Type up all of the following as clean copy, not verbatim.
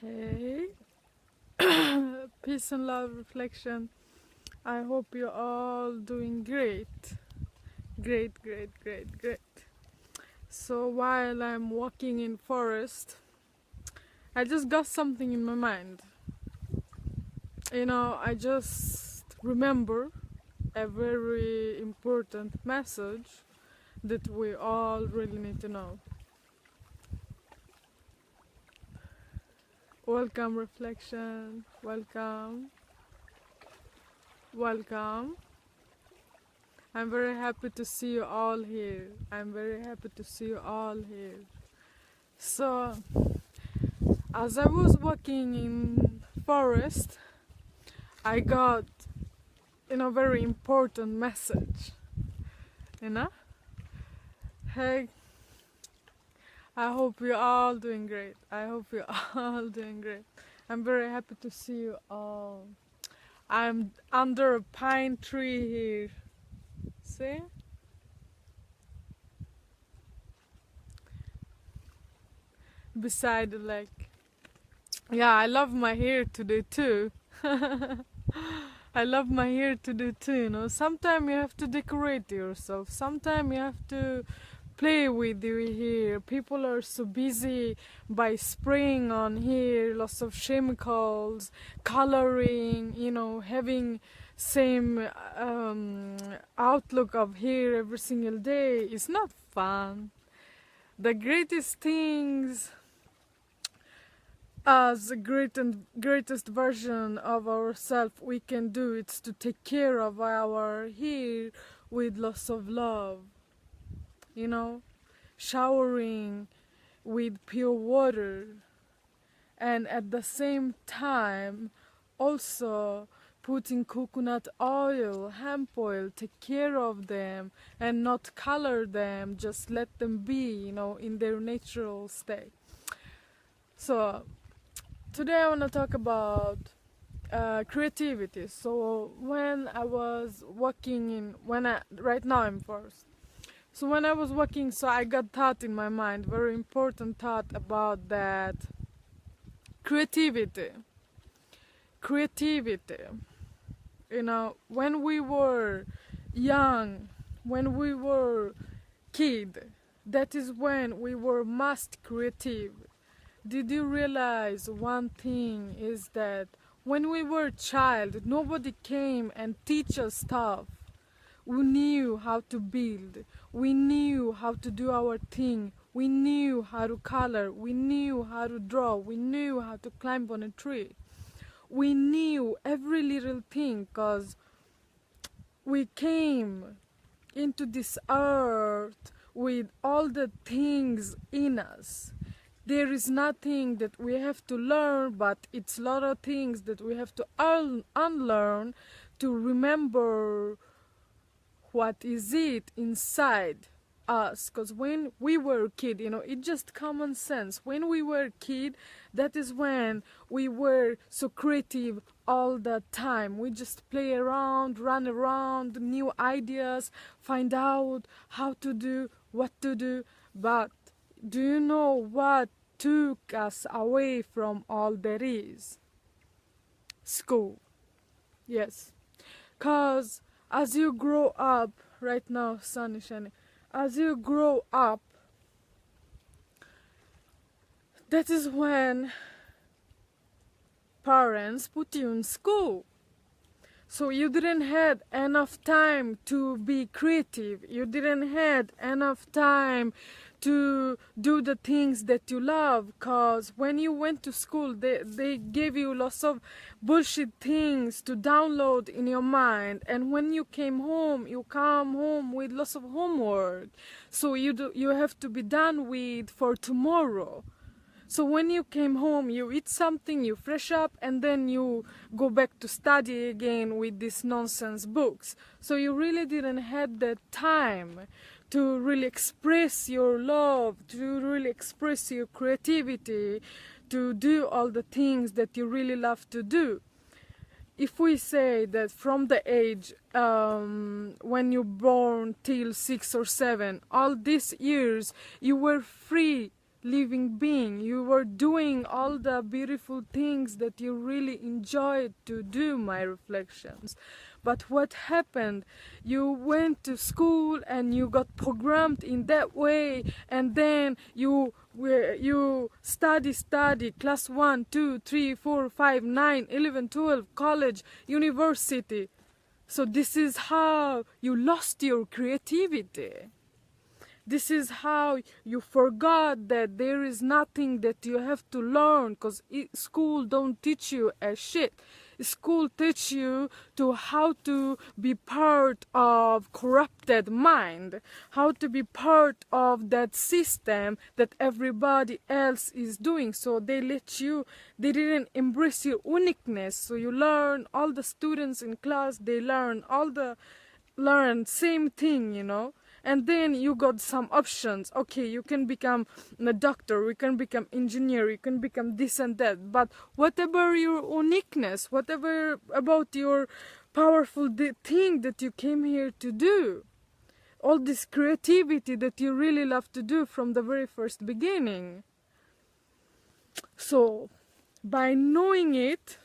Hey, peace and love reflection. I hope you're all doing great. Great. So while I'm walking in forest, I just got something in my mind. I just remember a very important message that we all really need to know. Welcome reflection. Welcome. I'm very happy to see you all here. So, as I was walking in forest, I got, very important message. Hey, I hope you're all doing great. I'm very happy to see you all. I'm under a pine tree here. See? Beside the lake. Yeah, I love my hair today too. Sometimes you have to decorate yourself. Sometimes you have to play with your hair. People are so busy by spraying on hair, lots of chemicals, coloring, having same outlook of hair every single day. It's not fun. The greatest things as the greatest version of ourselves we can do is to take care of our hair with lots of love. Showering with pure water, and at the same time also putting coconut oil, hemp oil, take care of them and not color them, just let them be, in their natural state. So today I want to talk about creativity. So when I was walking right now I'm forced. So when I was walking, so I got thought in my mind, very important thought about that creativity. When we were young, when we were kid, that is when we were most creative. Did you realize one thing is that when we were a child, nobody came and teach us stuff. We knew how to build. We knew how to do our thing. We knew how to color. We knew how to draw. We knew how to climb on a tree. We knew every little thing because we came into this earth with all the things in us. There is nothing that we have to learn, but it's a lot of things that we have to unlearn to remember what is it inside us. Because when we were a kid, it's just common sense. When we were a kid, that is when we were so creative all the time. We just play around, run around, new ideas, find out how to do, what to do. But do you know what took us away from all there is? School. Yes. Because as you grow up, right now, sun is shining, as you grow up, that is when parents put you in school. So you didn't have enough time to be creative. You didn't have enough time to do the things that you love, because when you went to school they gave you lots of bullshit things to download in your mind, and when you come home with lots of homework, so you have to be done with for tomorrow. So when you came home, you eat something, you fresh up, and then you go back to study again with these nonsense books. So you really didn't have that time to really express your love, to really express your creativity, to do all the things that you really love to do. If we say that from the age when you born till 6 or 7, all these years you were free living being. You were doing all the beautiful things that you really enjoyed to do, my reflections. But what happened? You went to school and you got programmed in that way, and then you study class 1, 2, 3, 4, 5, 9, 11, 12, college, university. So this is how you lost your creativity. This is how you forgot that there is nothing that you have to learn, because school don't teach you a shit. School teach you to how to be part of corrupted mind, how to be part of that system that everybody else is doing. So they didn't embrace your uniqueness. So you learn, all the students in class, they learn same thing, and then you got some options. Okay, you can become a doctor, you can become engineer, you can become this and that, but whatever your uniqueness, whatever about your powerful thing that you came here to do, all this creativity that you really love to do from the very first beginning. So by knowing it,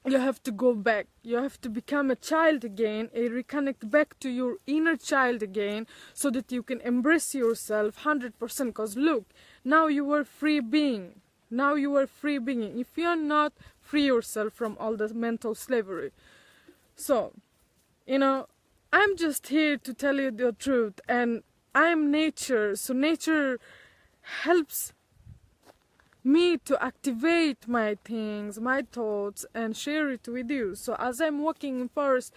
you have to go back. You have to become a child again, reconnect back to your inner child again, so that you can embrace yourself 100%. Because look, now you are free being. Now you are free being. If you are not, free yourself from all the mental slavery. So, I'm just here to tell you the truth, and I'm nature. So nature helps me to activate my things, my thoughts, and share it with you. So as I'm walking in forest,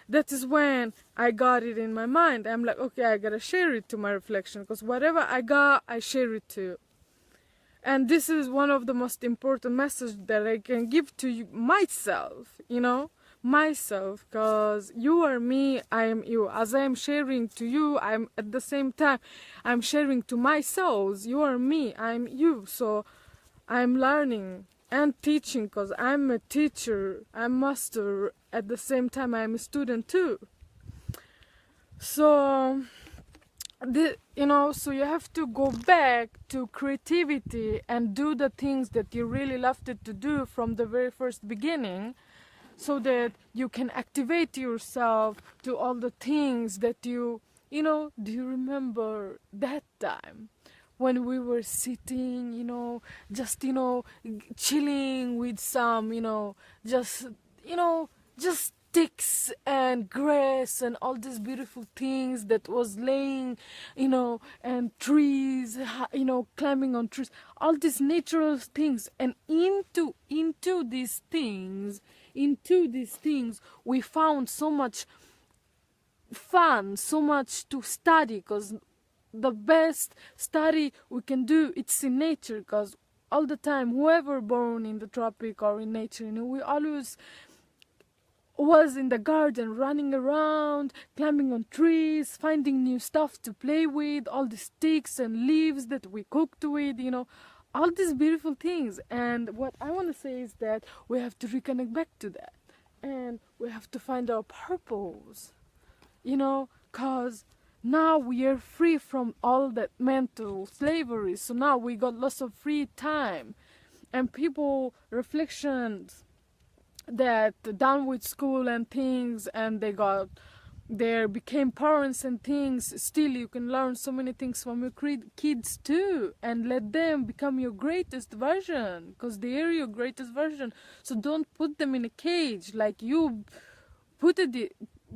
that is when I got it in my mind. I'm like, okay, I gotta share it to my reflection, because whatever I got, I share it to. And this is one of the most important messages that I can give to you, myself, myself, because you are me, I am you. As I am sharing to you, I'm at the same time, I'm sharing to myself. You are me, I'm you. So I'm learning and teaching, because I'm a teacher, I'm master, at the same time I'm a student too. So so you have to go back to creativity and do the things that you really loved it to do from the very first beginning, so that you can activate yourself to all the things that do you remember that time when we were sitting, just chilling with some, just sticks and grass and all these beautiful things that was laying, and trees, climbing on trees, all these natural things, and into these things, we found so much fun, so much to study, because the best study we can do, it's in nature, because all the time, whoever born in the tropic or in nature, we always was in the garden, running around, climbing on trees, finding new stuff to play with, all the sticks and leaves that we cooked with, all these beautiful things. And what I want to say is that we have to reconnect back to that, and we have to find our purpose, because now we are free from all that mental slavery. So now we got lots of free time, and people reflections that done with school and things, and they became parents and things. Still, you can learn so many things from your kids too, and let them become your greatest version, because they are your greatest version. So don't put them in a cage like you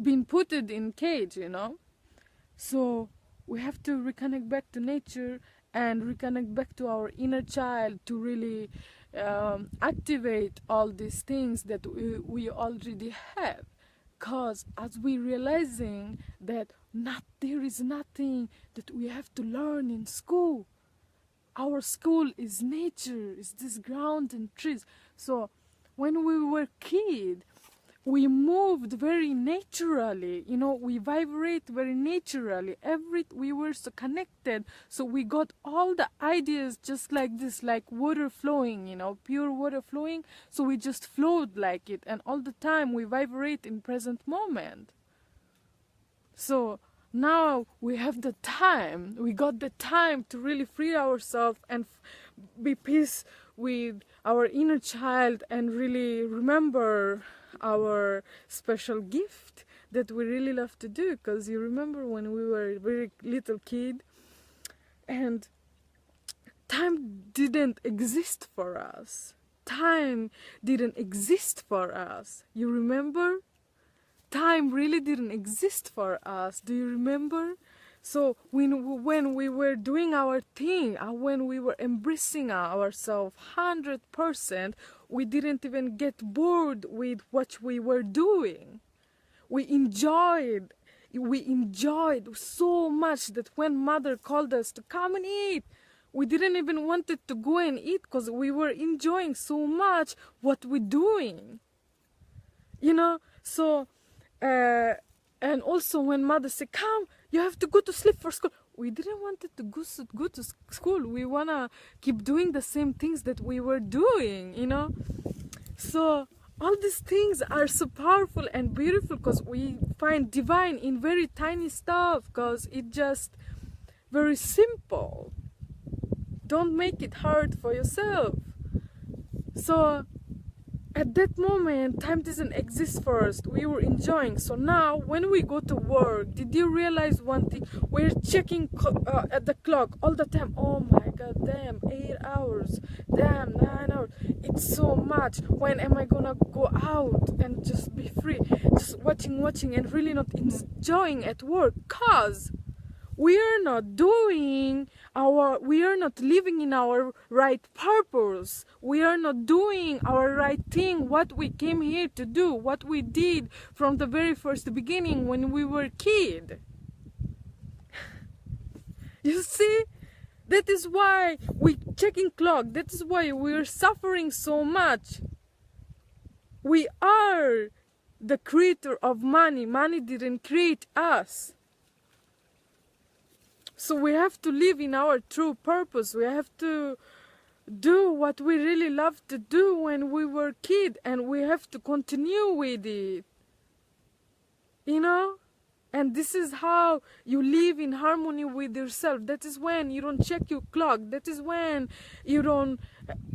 been put in cage, So we have to reconnect back to nature and reconnect back to our inner child to really activate all these things that we already have. Because as we realizing that there is nothing that we have to learn in school. Our school is nature, is this ground and trees. So when we were kid, we moved very naturally, we vibrate very naturally. We were so connected, so we got all the ideas just like this, like water flowing, pure water flowing. So we just flowed like it, and all the time we vibrate in present moment. So now we have the time, we got the time to really free ourselves and be peace with our inner child and really remember our special gift that we really love to do. Because you remember when we were a very little kid and time didn't exist for us. Time didn't exist for us. You remember? Time really didn't exist for us. Do you remember? So when we were doing our thing, when we were embracing ourselves 100%, we didn't even get bored with what we were doing. We enjoyed so much that when mother called us to come and eat, we didn't even wanted to go and eat because we were enjoying so much what we're doing. You know, so and also when mother said, come, you have to go to sleep for school, we didn't want it to go to school. We wanna keep doing the same things that we were doing, you know. So all these things are so powerful and beautiful because we find divine in very tiny stuff, because it's just very simple. Don't make it hard for yourself. So at that moment, time doesn't exist for us. We were enjoying. So now, when we go to work, did you realize one thing? We're checking at the clock all the time. Oh my God, damn, 8 hours. Damn, 9 hours. It's so much. When am I gonna go out and just be free? Just watching and really not enjoying at work. Cause we are not living in our right purpose. We are not doing our right thing, what we came here to do, what we did from the very first beginning when we were kid. You see? That is why we checking clock. That is why we are suffering so much. We are the creator of money. Money didn't create us. So we have to live in our true purpose. We have to do what we really loved to do when we were kid, and we have to continue with it. You know? And this is how you live in harmony with yourself. That is when you don't check your clock. That is when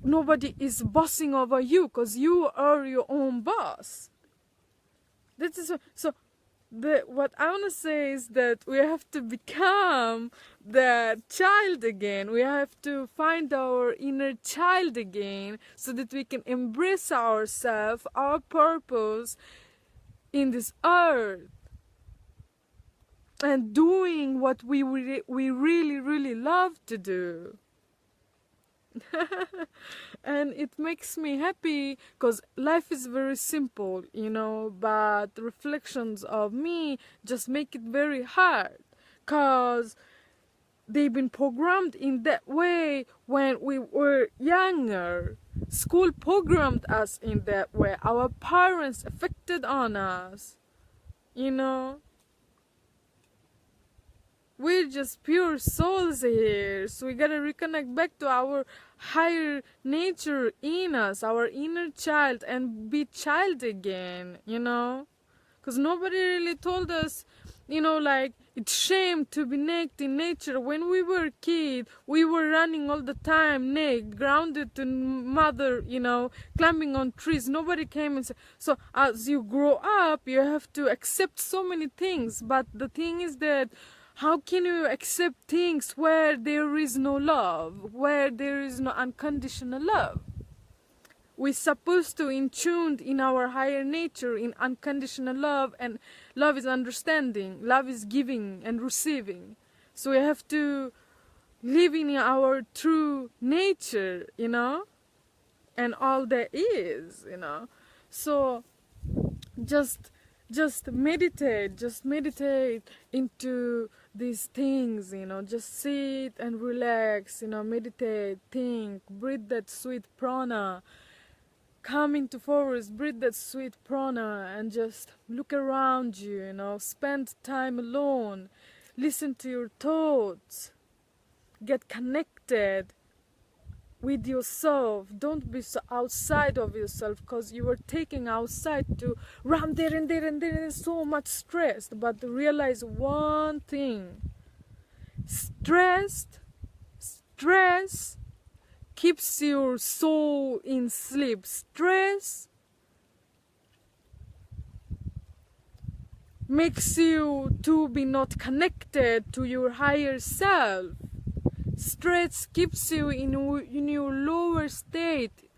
nobody is bossing over you, because you are your own boss. That is so. What I want to say is that we have to become the child again. We have to find our inner child again so that we can embrace ourselves, our purpose in this earth, and doing what we really love to do. And it makes me happy because life is very simple, you know, but reflections of me just make it very hard, because they've been programmed in that way when we were younger. School programmed us in that way. Our parents affected on us, you know. We're just pure souls here, so we gotta reconnect back to our higher nature in us, our inner child, and be child again, you know? Because nobody really told us, you know, like, it's shame to be naked in nature. When we were a kid, we were running all the time naked, grounded to mother, you know, climbing on trees. Nobody came and said. So as you grow up, you have to accept so many things. But the thing is that, how can you accept things where there is no love, where there is no unconditional love? We're supposed to in tune in our higher nature, in unconditional love, and love is understanding, love is giving and receiving. So we have to live in our true nature, you know, and all there is, you know. So just meditate into these things, you know. Just sit and relax, you know, meditate, think, breathe that sweet prana, come into forest, breathe that sweet prana, and just look around you, you know, spend time alone, listen to your thoughts, get connected with yourself. Don't be so outside of yourself, because you are taking outside to run there and there and there, and so much stressed. But realize one thing: stress keeps your soul in sleep. Stress makes you to be not connected to your higher self. Stress keeps you in your lower state.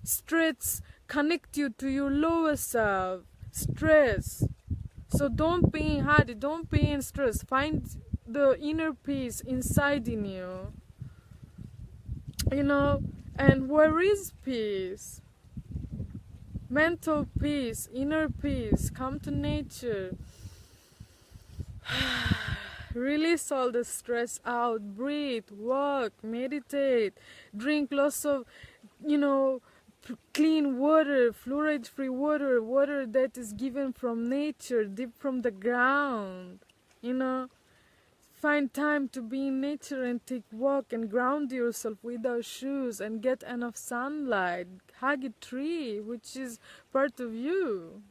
Stress connect you to your lower self. Stress. So don't be in hurry, don't be in stress. Find the inner peace inside in you. You know, and where is peace? Mental peace, inner peace. Come to nature. Release all the stress out. Breathe, walk, meditate, drink lots of, clean water, fluoride-free water, water that is given from nature, deep from the ground. Find time to be in nature and take walk and ground yourself without shoes and get enough sunlight. Hug a tree, which is part of you.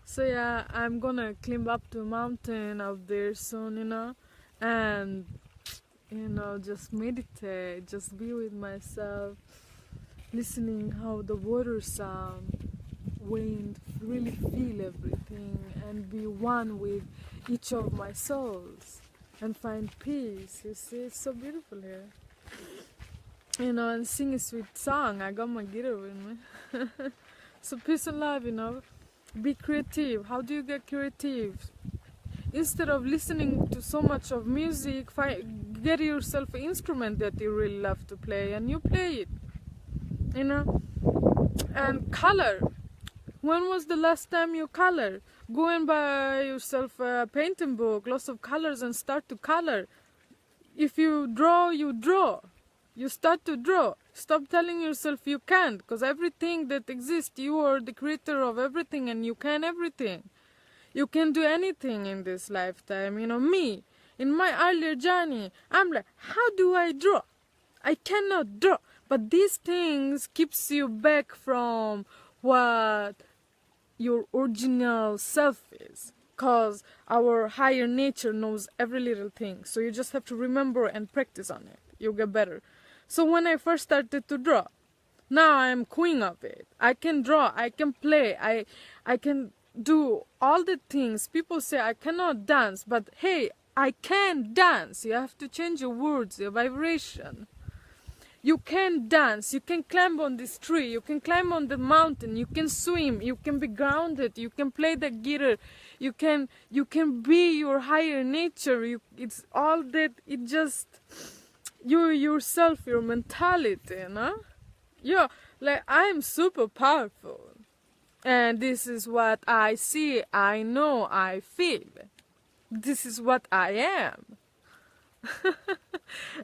So yeah, I'm gonna climb up to a mountain out there soon, and just meditate, just be with myself, listening how the water sound, wind, really feel everything, and be one with each of my souls, and find peace. You see, it's so beautiful here. And sing a sweet song. I got my guitar with me. So peace and love, Be creative. How do you get creative? Instead of listening to so much of music, get yourself an instrument that you really love to play, and you play it. And color. When was the last time you colored? Go and buy yourself a painting book, lots of colors, and start to color. If you draw, you draw. You start to draw. Stop telling yourself you can't, because everything that exists, you are the creator of everything, and you can everything. You can do anything in this lifetime. Me, in my earlier journey, I'm like, how do I draw? I cannot draw. But these things keeps you back from what your original self is, because our higher nature knows every little thing. So you just have to remember and practice on it. You'll get better. So when I first started to draw, now I'm queen of it. I can draw, I can play, I can do all the things. People say I cannot dance, but hey, I can dance. You have to change your words, your vibration. You can dance, you can climb on this tree, you can climb on the mountain, you can swim, you can be grounded, you can play the guitar, you can be your higher nature. It's all that, it just, you yourself, your mentality, Yeah, like, I'm super powerful. And this is what I see, I know, I feel. This is what I am.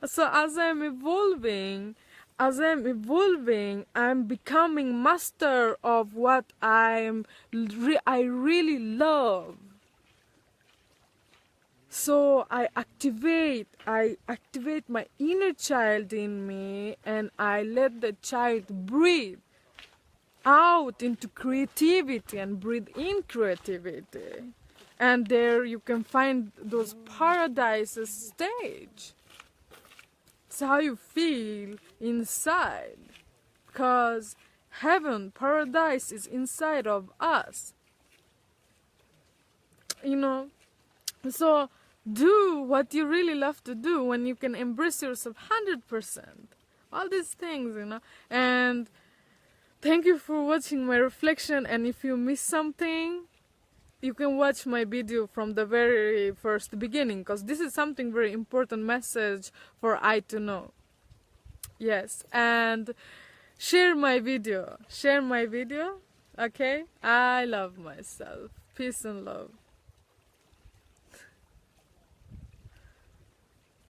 So as I'm evolving, I'm becoming master of what I really love. So I activate my inner child in me, and I let the child breathe out into creativity and breathe in creativity. And there you can find those paradises stage. It's how you feel inside. Because heaven, paradise is inside of us. So do what you really love to do when you can embrace yourself 100%. All these things, And thank you for watching my reflection. And if you miss something, you can watch my video from the very first beginning, because this is something very important message for I to know. Yes, and share my video, okay? I love myself. Peace and love.